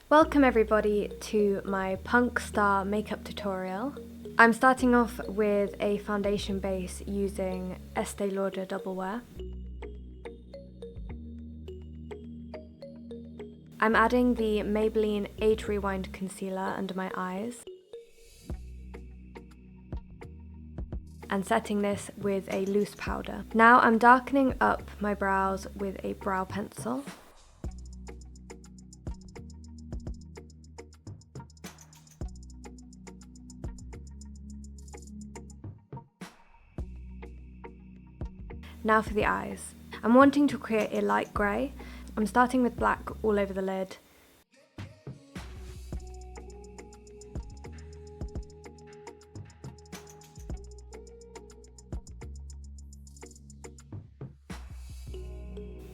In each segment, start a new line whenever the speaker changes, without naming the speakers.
Welcome everybody to my Punk Star makeup tutorial. I'm starting off with a foundation base using Estee Lauder Double Wear. I'm adding the Maybelline Age Rewind Concealer under my eyes and setting this with a loose powder. Now I'm darkening up my brows with a brow pencil. Now for the eyes. I'm wanting to create a light grey. I'm starting with black all over the lid.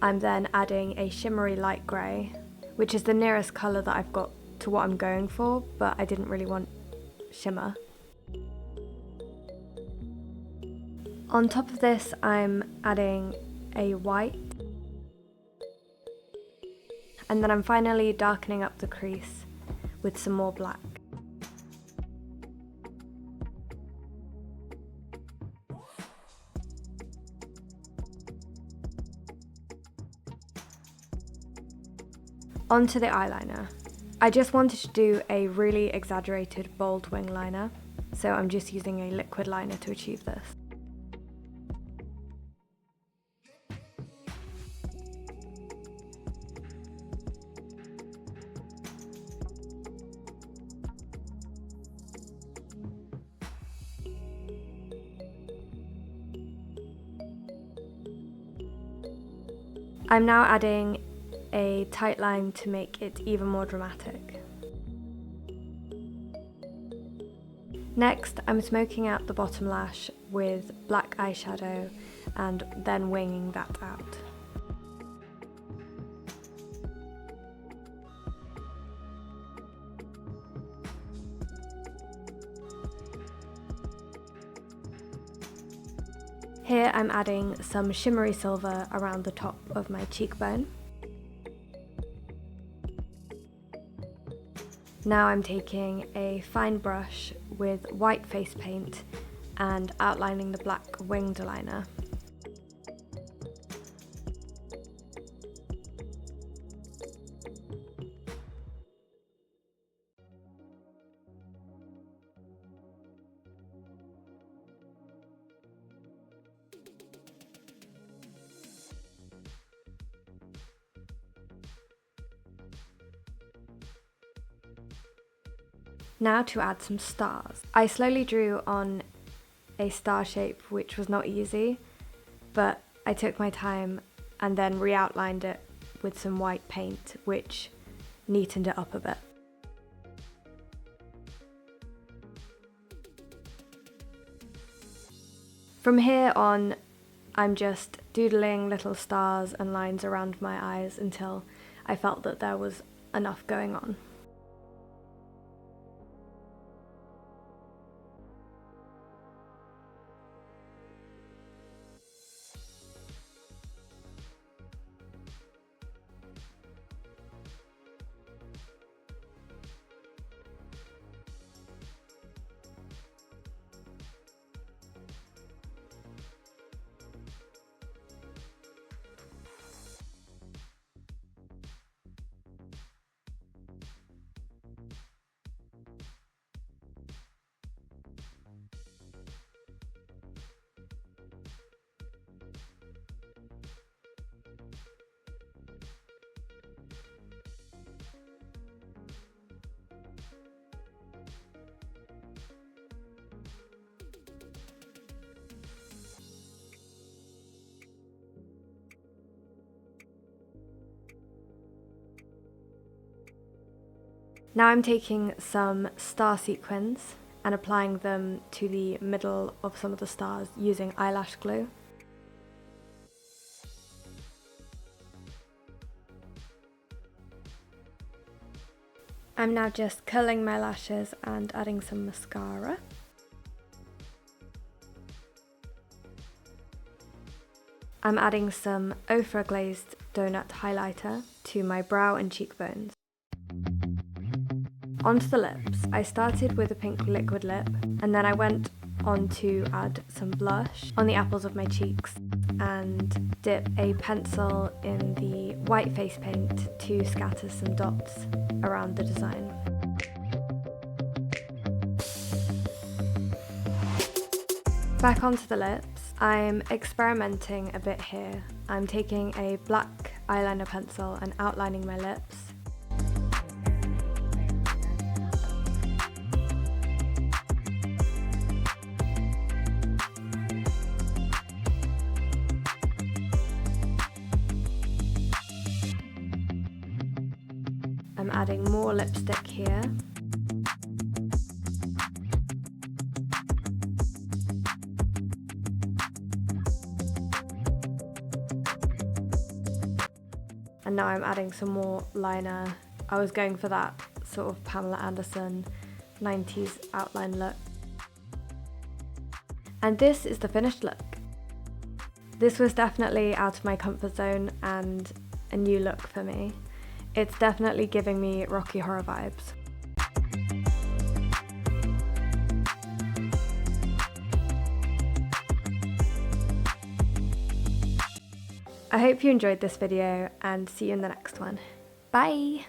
I'm then adding a shimmery light grey, which is the nearest colour that I've got to what I'm going for, but I didn't really want shimmer. On top of this, I'm adding a white, and then I'm finally darkening up the crease with some more black. Onto the eyeliner. I just wanted to do a really exaggerated bold wing liner, so I'm just using a liquid liner to achieve this. I'm now adding a tight line to make it even more dramatic. Next, I'm smoking out the bottom lash with black eyeshadow and then winging that out. Here I'm adding some shimmery silver around the top of my cheekbone. Now I'm taking a fine brush with white face paint and outlining the black winged liner. Now to add some stars. I slowly drew on a star shape, which was not easy, but I took my time and then re-outlined it with some white paint, which neatened it up a bit. From here on, I'm just doodling little stars and lines around my eyes until I felt that there was enough going on. Now I'm taking some star sequins and applying them to the middle of some of the stars using eyelash glue. I'm now just curling my lashes and adding some mascara. I'm adding some ochre glazed donut highlighter to my brow and cheekbones. Onto the lips. I started with a pink liquid lip, and then I went on to add some blush on the apples of my cheeks and dip a pencil in the white face paint to scatter some dots around the design. Back onto the lips. I'm experimenting a bit here. I'm taking a black eyeliner pencil and outlining my lips. I'm adding more lipstick here. And now I'm adding some more liner. I was going for that sort of Pamela Anderson 90s outline look. And this is the finished look. This was definitely out of my comfort zone and a new look for me. It's definitely giving me Rocky Horror vibes. I hope you enjoyed this video and see you in the next one. Bye!